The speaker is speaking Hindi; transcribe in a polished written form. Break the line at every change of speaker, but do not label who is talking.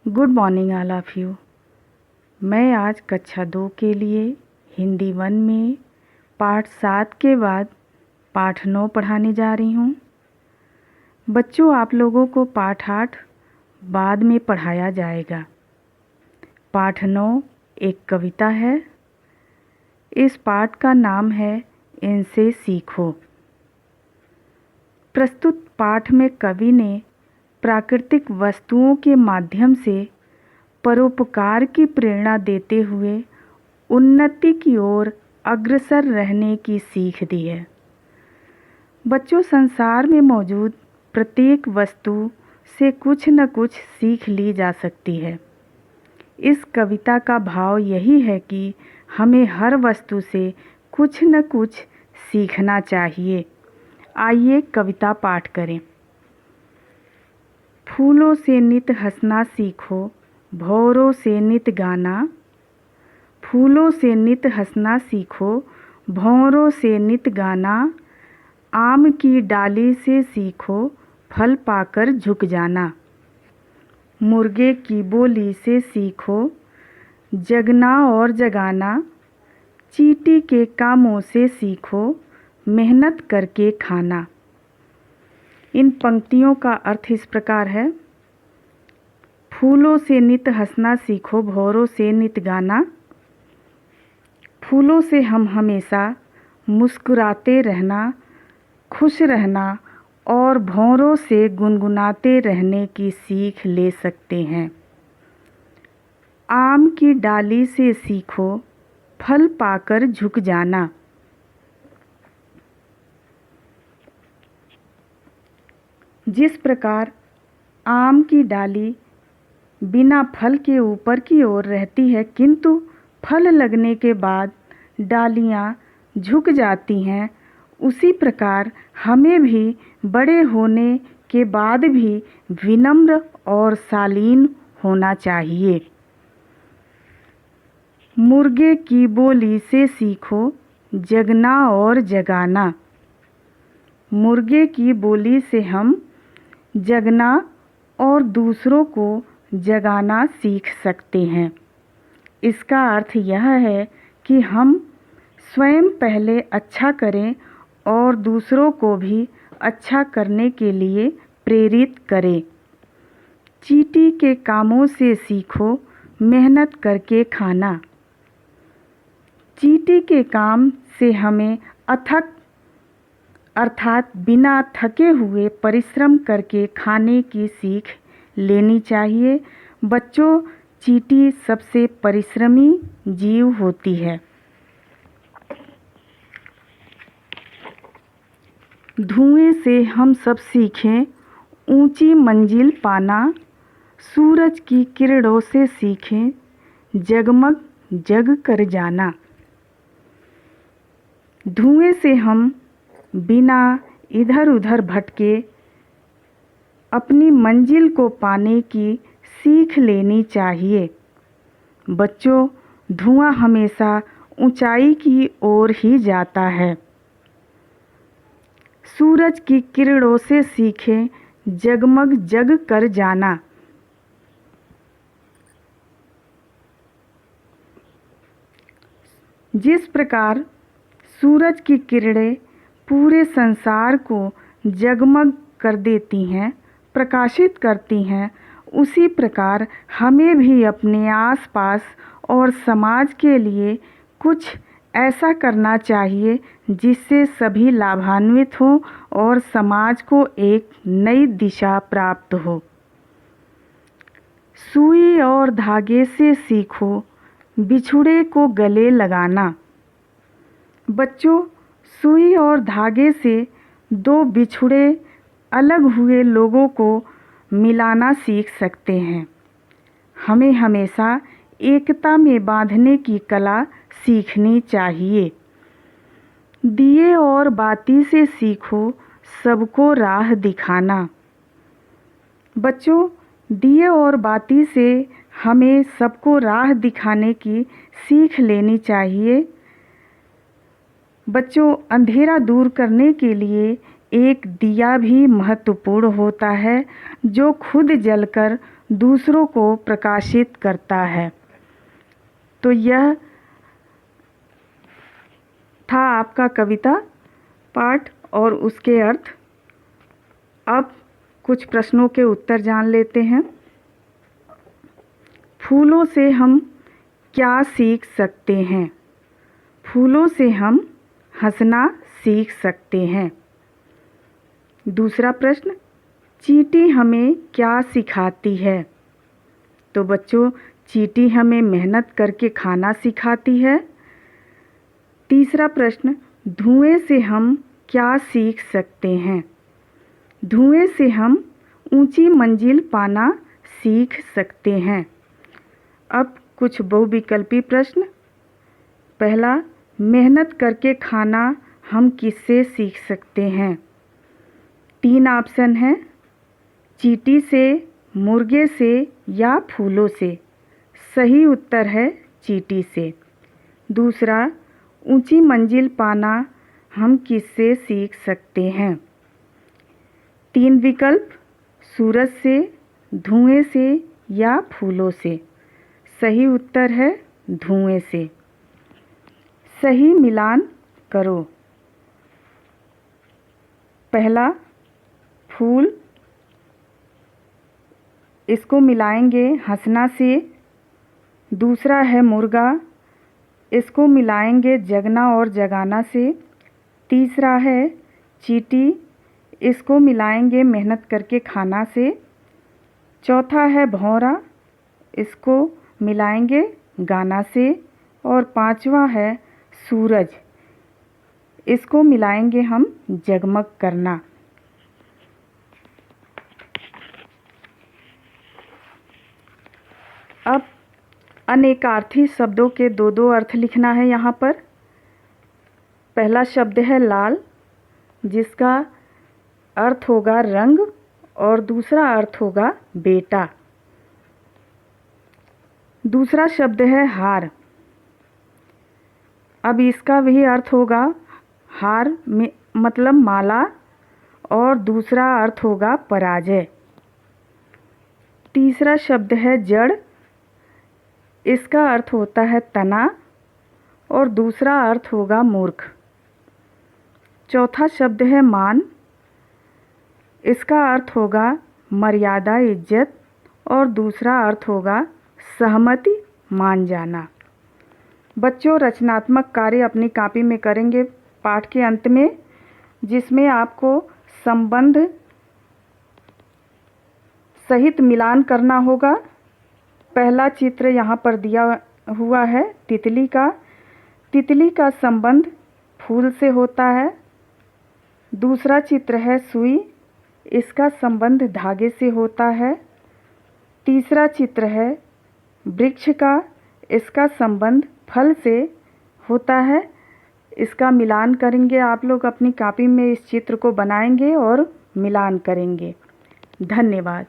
Good morning all of you. मैं आज कक्षा 2 के लिए हिंदी 1 में पाठ 7 के बाद पाठ 9 पढ़ाने जा रही हूँ। बच्चों, आप लोगों को पाठ 8 बाद में पढ़ाया जाएगा। पाठ 9 एक कविता है। इस पाठ का नाम है इनसे सीखो। प्रस्तुत पाठ में कवि ने प्राकृतिक वस्तुओं के माध्यम से परोपकार की प्रेरणा देते हुए उन्नति की ओर अग्रसर रहने की सीख दी है। बच्चों, संसार में मौजूद प्रत्येक वस्तु से कुछ न कुछ सीख ली जा सकती है। इस कविता का भाव यही है कि हमें हर वस्तु से कुछ न कुछ सीखना चाहिए। आइए कविता पाठ करें। फूलों से नित हंसना सीखो, भौरों से नित गाना। फूलों से नित हंसना सीखो, भौरों से नित गाना। आम की डाली से सीखो, फल पाकर झुक जाना। मुर्गे की बोली से सीखो, जगना और जगाना। चींटी के कामों से सीखो, मेहनत करके खाना। इन पंक्तियों का अर्थ इस प्रकार है। फूलों से नित हंसना सीखो, भौरों से नित गाना। फूलों से हम हमेशा मुस्कुराते रहना, खुश रहना और भौरों से गुनगुनाते रहने की सीख ले सकते हैं। आम की डाली से सीखो, फल पाकर झुक जाना। जिस प्रकार आम की डाली बिना फल के ऊपर की ओर रहती है, किंतु फल लगने के बाद डालियां झुक जाती हैं, उसी प्रकार हमें भी बड़े होने के बाद भी विनम्र और शालीन होना चाहिए। मुर्गे की बोली से सीखो, जगना और जगाना। मुर्गे की बोली से हम जगना और दूसरों को जगाना सीख सकते हैं। इसका अर्थ यह है कि हम स्वयं पहले अच्छा करें और दूसरों को भी अच्छा करने के लिए प्रेरित करें। चींटी के कामों से सीखो, मेहनत करके खाना। चींटी के काम से हमें अर्थात बिना थके हुए परिश्रम करके खाने की सीख लेनी चाहिए। बच्चों, चींटी सबसे परिश्रमी जीव होती है। धुएं से हम सब सीखें ऊंची मंजिल पाना। सूरज की किरणों से सीखें जगमग जग कर जाना। धुएं से हम बिना इधर उधर भटके अपनी मंजिल को पाने की सीख लेनी चाहिए। बच्चों, धुआं हमेशा ऊंचाई की ओर ही जाता है। सूरज की किरणों से सीखें जगमग जग कर जाना। जिस प्रकार सूरज की किरणें पूरे संसार को जगमग कर देती हैं, प्रकाशित करती हैं, उसी प्रकार हमें भी अपने आसपास और समाज के लिए कुछ ऐसा करना चाहिए जिससे सभी लाभान्वित हों और समाज को एक नई दिशा प्राप्त हो। सुई और धागे से सीखो बिछुड़े को गले लगाना। बच्चों, सुई और धागे से दो बिछुड़े अलग हुए लोगों को मिलाना सीख सकते हैं। हमें हमेशा एकता में बांधने की कला सीखनी चाहिए। दिए और बाती से सीखो सबको राह दिखाना। बच्चों, दिए और बाती से हमें सबको राह दिखाने की सीख लेनी चाहिए। बच्चों, अंधेरा दूर करने के लिए एक दिया भी महत्वपूर्ण होता है, जो खुद जलकर दूसरों को प्रकाशित करता है। तो यह था आपका कविता पाठ और उसके अर्थ। अब कुछ प्रश्नों के उत्तर जान लेते हैं। फूलों से हम क्या सीख सकते हैं? फूलों से हम हंसना सीख सकते हैं। दूसरा प्रश्न, चींटी हमें क्या सिखाती है? तो बच्चों, चींटी हमें मेहनत करके खाना सिखाती है। तीसरा प्रश्न, धुएं से हम क्या सीख सकते हैं? धुएं से हम ऊंची मंजिल पाना सीख सकते हैं। अब कुछ बहुविकल्पी प्रश्न। पहला, मेहनत करके खाना हम किससे सीख सकते हैं? 3 ऑप्शन हैं, चींटी से, मुर्गे से या फूलों से। सही उत्तर है चींटी से। दूसरा, ऊंची मंजिल पाना हम किससे सीख सकते हैं? 3 विकल्प, सूरज से, धुएं से या फूलों से। सही उत्तर है धुएं से। सही मिलान करो। पहला फूल, इसको मिलाएंगे हंसना से। दूसरा है मुर्गा, इसको मिलाएंगे जगना और जगाना से। तीसरा है चींटी, इसको मिलाएंगे मेहनत करके खाना से। चौथा है भौंरा, इसको मिलाएंगे गाना से। और पांचवा है सूरज, इसको मिलाएंगे हम जगमग करना। अब अनेकार्थी शब्दों के 2-2 अर्थ लिखना है यहाँ पर। पहला शब्द है लाल, जिसका अर्थ होगा रंग और दूसरा अर्थ होगा बेटा। दूसरा शब्द है हार। अब इसका भी अर्थ होगा हार में मतलब माला और दूसरा अर्थ होगा पराजय। तीसरा शब्द है जड़, इसका अर्थ होता है तना और दूसरा अर्थ होगा मूर्ख। चौथा शब्द है मान, इसका अर्थ होगा मर्यादा, इज्जत और दूसरा अर्थ होगा सहमति, मान जाना। बच्चों, रचनात्मक कार्य अपनी कॉपी में करेंगे पाठ के अंत में, जिसमें आपको संबंध सहित मिलान करना होगा। पहला चित्र यहाँ पर दिया हुआ है तितली का। तितली का संबंध फूल से होता है। दूसरा चित्र है सुई, इसका संबंध धागे से होता है। तीसरा चित्र है वृक्ष का, इसका संबंध फल से होता है। इसका मिलान करेंगे आप लोग अपनी कॉपी में, इस चित्र को बनाएंगे और मिलान करेंगे। धन्यवाद।